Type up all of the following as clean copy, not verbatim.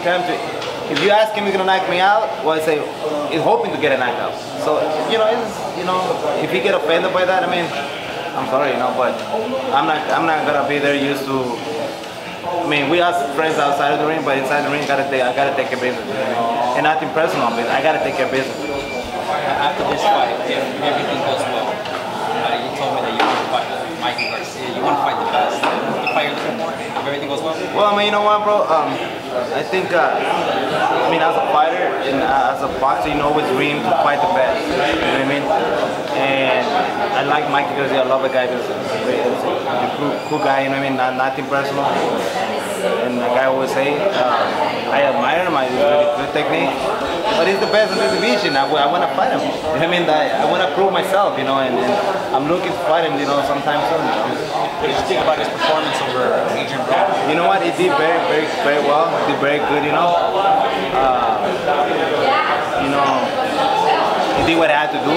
come to, if you ask him, he's gonna knock me out. Well, I say he's hoping to get a knockout. So if he get offended by that, I mean, I'm sorry, but I'm not gonna be there used to. I mean, we have friends outside of the ring, but inside the ring, I gotta take care of business, and nothing personal, but I gotta take care of business. After this fight, if everything goes well, you told me that you want to fight Mikey Garcia. You want to fight the best. The fight you're looking for, if everything goes well. Well, I mean, you know what, bro? I think, I mean, as a fighter and as a boxer, you always dream to fight the best. You know what I mean? And I like Mikey Garcia. I love the guy. He's a cool guy. You know what I mean? Nothing personal. And like I always say, I admire him. He's really good technique. But he's the best in the division. I want to fight him. You know what I mean? I want to prove myself, and I'm looking to fight him, sometime soon. What did you think about his performance over Adrian Beltran? You know what? He did very well. He did very good, He did what he had to do,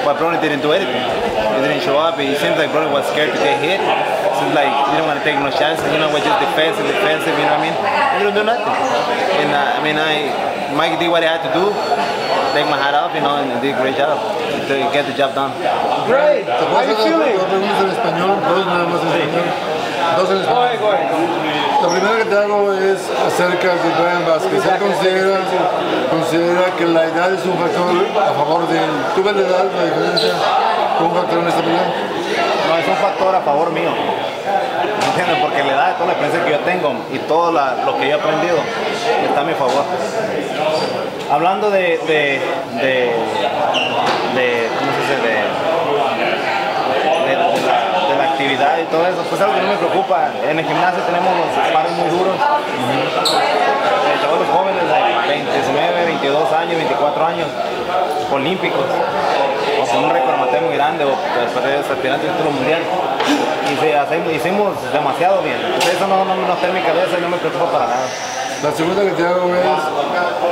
but Brony didn't do anything. He didn't show up. It seems like Brony was scared to get hit. It seems like he didn't want to take no chances. Was just defensive, you know what I mean? He didn't do nothing. And Mikey did what he had to do. Take my hat off, and did a great job to get the job done. Great. How are you feeling? Dos en español, dos nada más en español. Dos en español. Go ahead. La primera que te hago es acerca de BRYAN VASQUEZ. Él considera que la edad es un factor a favor de él. ¿Tú ves la edad, la diferencia, como un factor en esta pelea? No, es un factor a favor mío. ¿Entiendes? Porque la edad, toda la experiencia que yo tengo y todo lo que yo he aprendido está a mi favor. Hablando de ¿cómo se dice? De la actividad y todo eso, pues algo que no me preocupa. En el gimnasio tenemos los sparring muy duros. Todos los jóvenes de 19, 22 años, 24 años, olímpicos, o con un récord amateur muy grande, o aspirantes al título mundial. Y hicimos demasiado bien. Entonces eso no está en mi cabeza y no me preocupa para nada. La segunda que te hago es,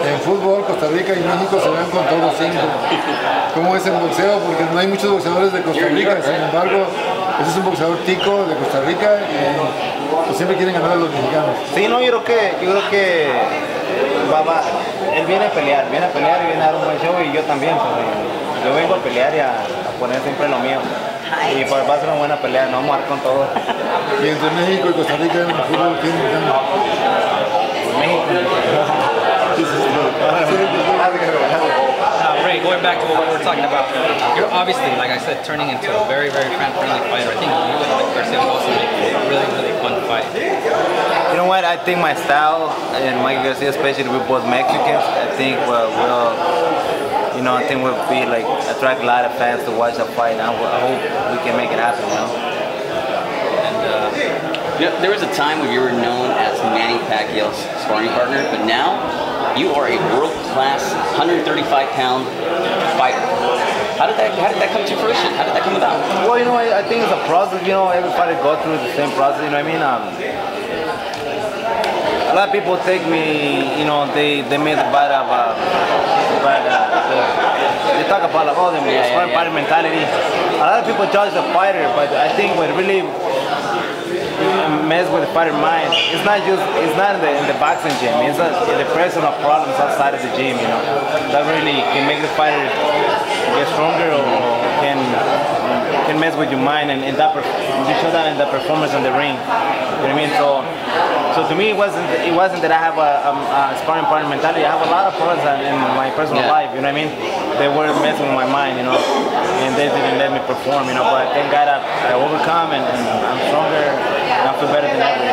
en fútbol, Costa Rica y México se ven con todos 5. ¿Cómo es el boxeo? Porque no hay muchos boxeadores de Costa Rica, sin embargo, ese es un boxeador tico de Costa Rica y pues, siempre quieren ganar a los mexicanos. Sí, no, yo creo que él viene a pelear y viene a dar un buen show, y yo también. Pues, yo vengo a pelear y a poner siempre lo mío. Y pues va a ser una buena pelea, no vamos a dar con todo. Y entre México y Costa Rica en el fútbol, ¿quién gana? Ray, going back to what we were talking about, you're obviously, like I said, turning into a very, very fan-friendly fighter. I think you and Mikey Garcia will also make a really, really fun fight. You know what? I think my style and Mikey Garcia, especially with both Mexicans, I think I think we'll be attract a lot of fans to watch the fight. I hope we can make it happen. And there was a time when you were known as Manny Pacquiao's sparring partner, but now you are a world-class 135-pound fighter. How did that come to fruition? How did that come about? Well, I think it's a process. Every fighter goes through the same process. You know what I mean? A lot of people take me. They made a bad of. They talk about the sparring partner mentality. A lot of people judge the fighter, but I think what really mess with the fighter mind, it's not in the boxing gym. It's the personal problems outside of the gym. That really can make the fighter get stronger, or can mess with your mind, and you show that in the performance in the ring. You know what I mean? So to me, it wasn't that I have a sparring partner mentality. I have a lot of problems in my personal life. You know what I mean? They were messing with my mind, and they didn't let me perform. But thank God I overcome, and I'm stronger, and I feel better than ever.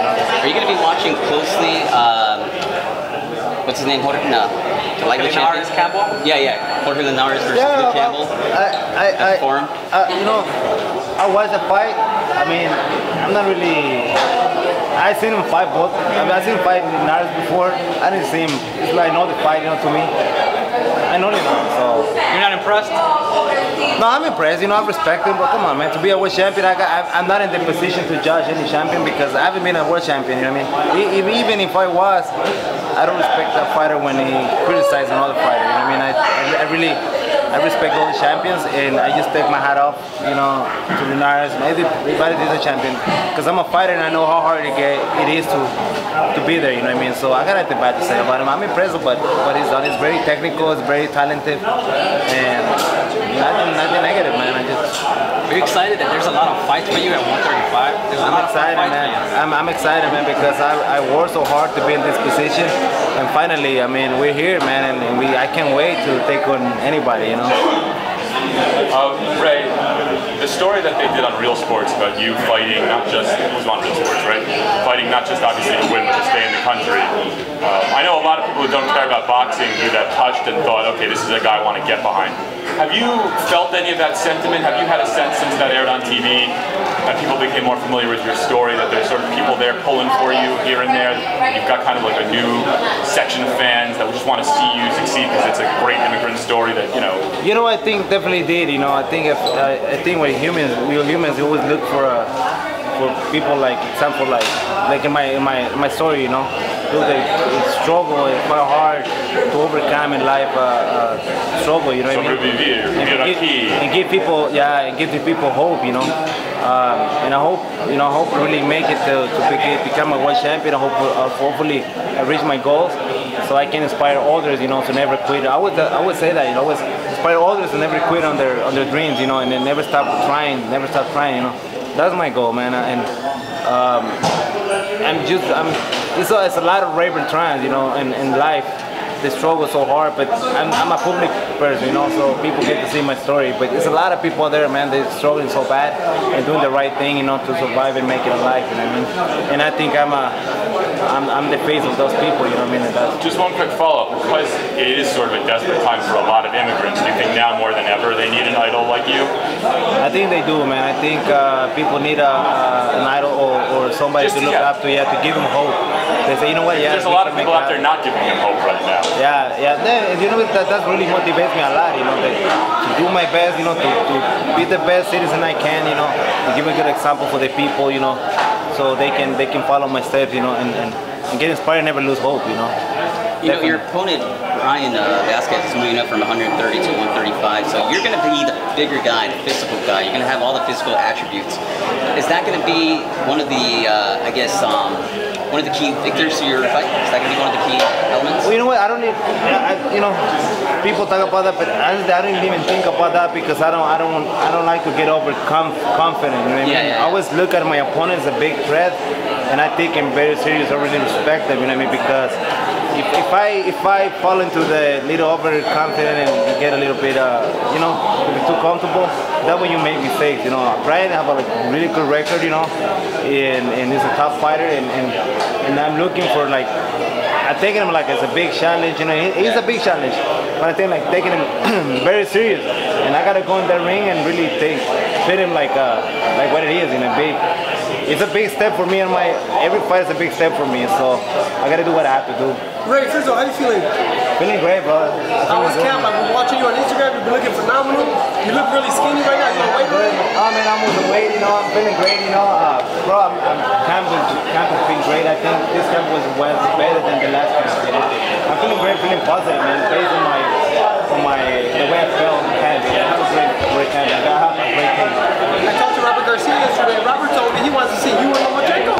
Are you going to be watching closely? What's his name? Jorge? No. Linares Campbell? Yeah. Jorge Linares versus Luke Campbell. I watched the fight. I mean, I'm not really. I seen him fight both. I've seen him fight Linares before. I didn't see him. It's like I know the fight, to me. I know him, so. You're not impressed? No, I'm impressed. I respect him, but come on, man. To be a world champion, I'm not in the position to judge any champion because I haven't been a world champion. You know what I mean? Even if I was, I don't respect that fighter when he criticizes another fighter. You know what I mean? I really I respect all the champions, and I just take my hat off, you know, to Linares and everybody is a champion. Because I'm a fighter and I know how hard it is to be there, you know what I mean? So I got nothing bad to say about him. I'm impressed with what he's done. He's very technical, he's very talented, and nothing negative, man. Are you excited that there's a lot of fights for you at 135? There's a lot of excited, man. I'm excited, man, because I worked so hard to be in this position, and finally, I mean, we're here, man, and I can't wait to take on anybody, you know. Ray, the story that they did on Real Sports about you fighting, not just, it was on Real Sports, right? Fighting not just obviously to win, but to stay in the country. I know a lot of people who don't care about boxing who that touched and thought, okay, this is a guy I want to get behind. Have you felt any of that sentiment? Have you had a sense since that aired on TV that people became more familiar with your story, that there's sort of people there pulling for you here and there? You've got kind of like a new section of fans that just want to see you succeed because it's a great immigrant story that, you know. You know, I think definitely did. You know, I think we're humans. We always look for people like, example, like in my story, you know, people that struggle, it's quite hard to overcome in life, struggle, you know what I mean? And give people, and give the people hope, you know. And I hope to really make it to become a world champion. I hope hopefully I reach my goals, so I can inspire others, you know, to never quit. I would say that, you know, always inspire others to never quit on their dreams, you know, and then never stop trying, you know. That's my goal, man, and it's a lot of brave trans, you know, in life. They struggle so hard, but I'm a public person, you know, so people get to see my story. But there's a lot of people there, man, they're struggling so bad and doing the right thing, you know, to survive and make it in life, you know what I mean? And I think I'm the face of those people, you know what I mean? And that's just one quick follow-up, because it is sort of a desperate time for a lot of immigrants. Do you think now more than ever they need an idol like you? I think they do, man. I think people need an idol or somebody to look up to, to give them hope. They say, you know what, there's a lot of people out there not giving them hope right now. Yeah, you know, that really motivates me a lot, you know, to do my best, you know, to be the best citizen I can, you know, to give a good example for the people, you know, so they can follow my steps, you know, and get inspired and never lose hope, you know. You know, your opponent, BRYAN VASQUEZ, is moving up from 130 to 135, so you're going to be the bigger guy, the physical guy. You're going to have all the physical attributes. Is that going to be one of the, I guess, one of the key victors to your fight? Is that going to be one of the key elements? Well, you know what? I don't need, you know, people talk about that, but I don't even think about that because I don't like to get overconfident. You know what I mean? I always look at my opponent as a big threat, and I take him very serious. I really respect them. You know what I mean? Because if I fall into the little overconfident and get a little bit, you know, too comfortable, that's when you make mistakes. You know, BRYAN have a really good record, you know, and he's a top fighter, and I'm looking for like, I'm taking him like as a big challenge. You know, he's a big challenge, but I think like taking him very serious, and I gotta go in that ring and really treat him like what it is, in a big. It's a big step for me, and every fight is a big step for me, so I gotta do what I have to do. Ray, first of all, how you feeling? Feeling great, bro. How was camp? I've been watching you on Instagram. You've been looking phenomenal. You look really skinny right now. You on weight room? Oh man, I'm on the weight. You know, I'm feeling great. You know, bro, camp has been great. I think this camp was better than the last camp. You know? I'm feeling great, feeling positive, man. Based on the way I felt in camp. I have a great camp. I have a great team. I talked to Robert Garcia yesterday. Robert told me he wants to see you and Lomachenko.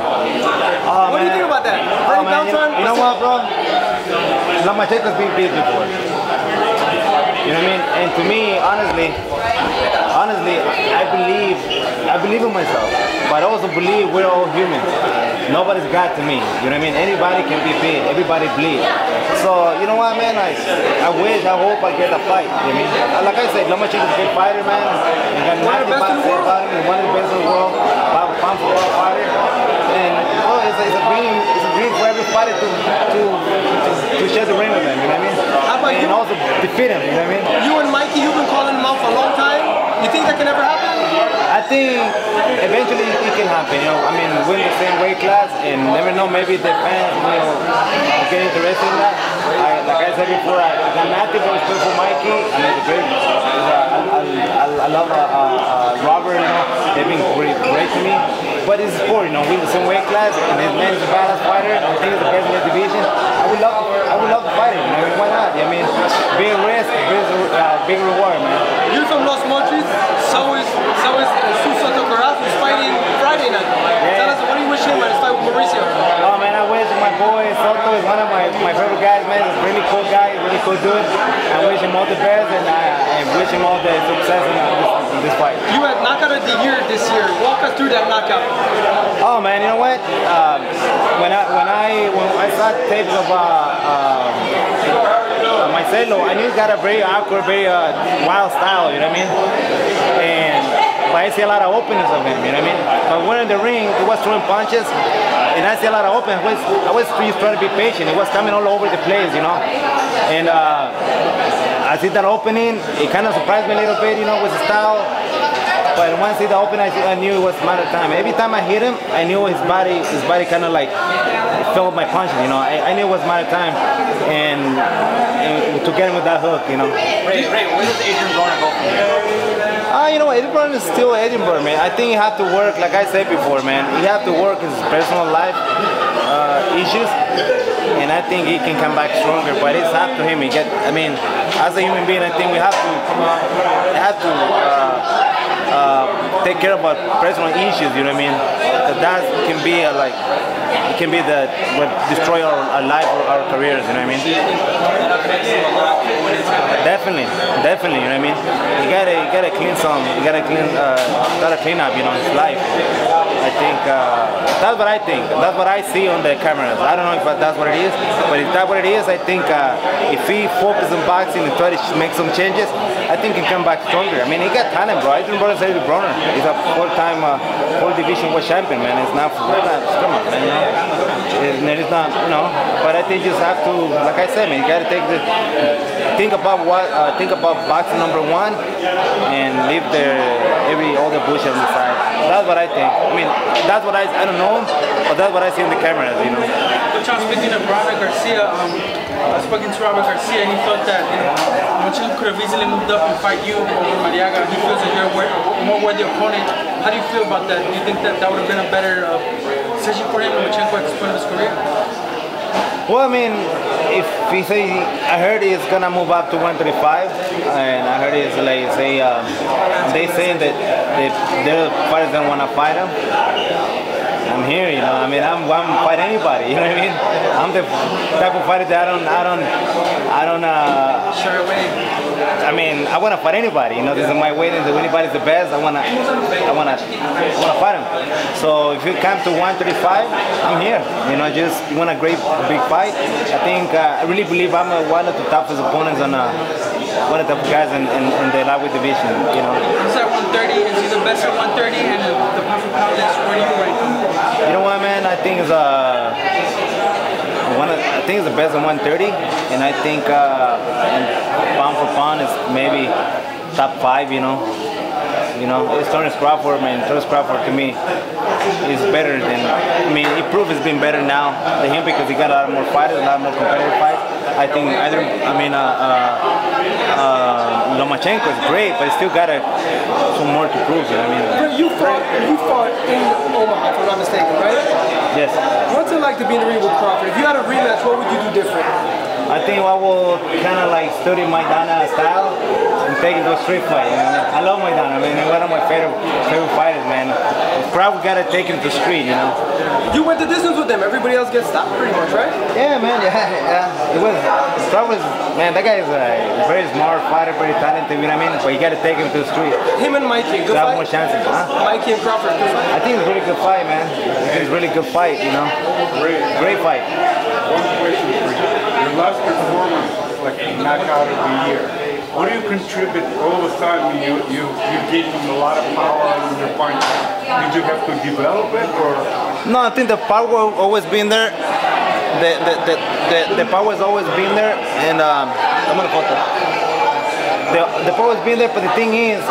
What do you think about that? Beltran? You know what, bro? Lomachenko's been beat before. You know what I mean? And to me, honestly, I believe in myself, but I also believe we're all humans. Nobody's God to me. You know what I mean? Anybody can be beat. Everybody bleed. So, you know what, man? I hope I get a fight. You know what I mean? Like I said, Lomachenko's a good fighter, man. He got nothing bad to say about him. He's one of the best in the world. Pound for pound fighter. And it's a dream for every fighter to share the ring with him. You know what I mean? How about and also defeat him. You know what I mean? You and Mikey, you've been calling him out for a long time. You think that can ever happen? I think eventually it can happen, you know. I mean, we're in the same weight class, and never know, maybe the fans, you know, get interested in that. Like I said before, I got nothing but respect for Mikey. I mean, it's great. I love Robert, you know. They've been great to me. But it's sport, you know. We're in the same weight class, and this man is a badass fighter. I think he's the best in the division. I would love to fight him. You know, why not? I mean, big risk, big reward, man. he could do it. I wish him all the best, and I wish him all the success in this fight. You had knockout of the year this year. Walk us through that knockout. Oh man, you know what? When I saw tapes of Marcelo, I knew he got a very awkward, very wild style. You know what I mean? But I see a lot of openness of him. You know what I mean? But when in the ring, he was throwing punches, and I see a lot of openness. I was just trying to be patient. It was coming all over the place, you know. And I see that opening. It kind of surprised me a little bit, you know, with his style. But once I see the opening, I knew it was a matter of time. Every time I hit him, I knew his body kind of like felt my punches, you know. I knew it was a matter of time, and to get him with that hook, you know. Ray, where does Adrian Broner go from here? You know, Edinburgh is still Edinburgh, man. I think he have to work, like I said before, man. He have to work his personal life issues, and I think he can come back stronger. But it's up to him. I mean, as a human being, I think we have to take care of our personal issues. You know what I mean? That can be it can be what destroy our life or our careers. You know what I mean? Definitely. You know what I mean? You gotta clean some. You gotta clean up. You know, his life. I think that's what I think. That's what I see on the cameras. I don't know if that's what it is, but if that's what it is, I think if he focuses on boxing and try to make some changes, I think he can come back stronger. I mean, he got talent, bro. Adrian Broner. He's a four-time world division world champion, man. It's not come on, man. It's not, you know. But I think you just have to, like I said, man, you gotta think about boxing number one and leave all the bullshit on the side. That's what I think. I mean, that's what I don't know, but that's what I see in the cameras, you know. But John, speaking of Robert Garcia, I was speaking to Robert Garcia, and he thought that Machenko could have easily moved up and fight you over Mariaga. He feels that you're a more worthy opponent. How do you feel about that? Do you think that would have been a better decision for him, Machenko, at this point of his career? Well, I mean, if he say, I heard he's gonna move up to 135, and I heard he's like they saying that their fighters don't wanna fight him. I'm here, you know. I mean, I'm fight anybody. You know what I mean? I'm the type of fighter that I don't shy away. I mean, I want to fight anybody. You know, this is my way. If anybody's the best, I wanna fight him. So if you come to 135, I'm here. You know, just you want a great big fight. I think I really believe I'm one of the toughest opponents on one of the guys in the lightweight division. You know. He's at 130. Is he the best at 130? And the pound for pound is where do you rank him? You know what, man? I think it's the best at 130, and I think pound for pound is maybe top 5. You know, it's Terence Crawford, man. Terence Crawford to me is better than. I mean, he proved he's been better now than him because he got a lot more fighters, a lot more competitive fights. I think Lomachenko is great, but he still got some more to prove. You know what I mean? But you fought in Omaha, if I'm not mistaken, right? Yes. What's it like to be in the ring with Crawford? If you had a rematch, what would you do different? I think I will kind of like study Maidana style and take it to a street fight. You know? I love Maidana. I mean, he's one of my favorite fighters, man. Crawford gotta take him to street, you know. You went the distance with them. Everybody else gets stopped, pretty much, right? Yeah, man. Yeah. It was Crawford. Man, that guy is a very smart fighter, very talented. You know what I mean? But you gotta take him to the street. Him and Mikey, good have fight. more chances, huh? Mikey and Crawford, good fight. I think it's a really good fight, man. It's a really good fight, you know. Great fight. One question for you. Your last performance was like a knockout of the year. What do you contribute all the time? You gave him a lot of power in your punches. Did you have to develop it, or? No, I think the power always been there. The power has always been there, and the power has been there. But the thing is,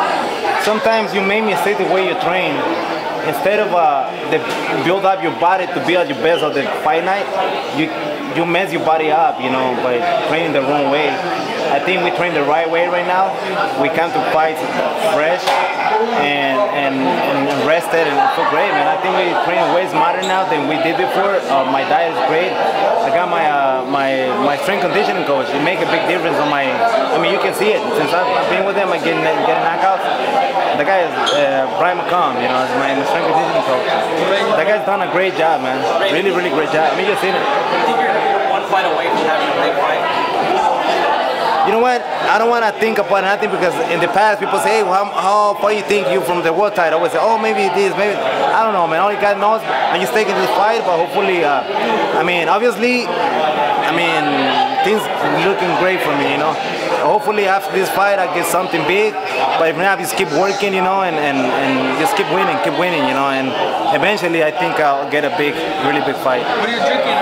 sometimes you make mistake the way you train. Instead of build up your body to be at your best of the fight night, you mess your body up, you know, by training the wrong way. I think we train the right way right now. We come to fight fresh and rested and feel great, man. I think we train way smarter now than we did before. My diet is great. I got my strength conditioning coach. It makes a big difference on my. I mean, you can see it since I've been with him. I'm getting knockouts. The guy is BRYAN VASQUEZ, you know, is my strength conditioning coach. That guy's done a great job, man. Really, really great job. I mean, you've seen it. I think you're one fight away from having a big fight. know what? I don't want to think about nothing because in the past people say, hey, well, how far you think you from the world title? I always say, oh, maybe this, maybe. I don't know, man. Only God knows. I'm just taking this fight, but hopefully, I mean, obviously, I mean, things looking great for me, you know. Hopefully after this fight I get something big, but if not, I just keep working, you know, and just keep winning, you know, and eventually I think I'll get a big, really big fight. What are you drinking?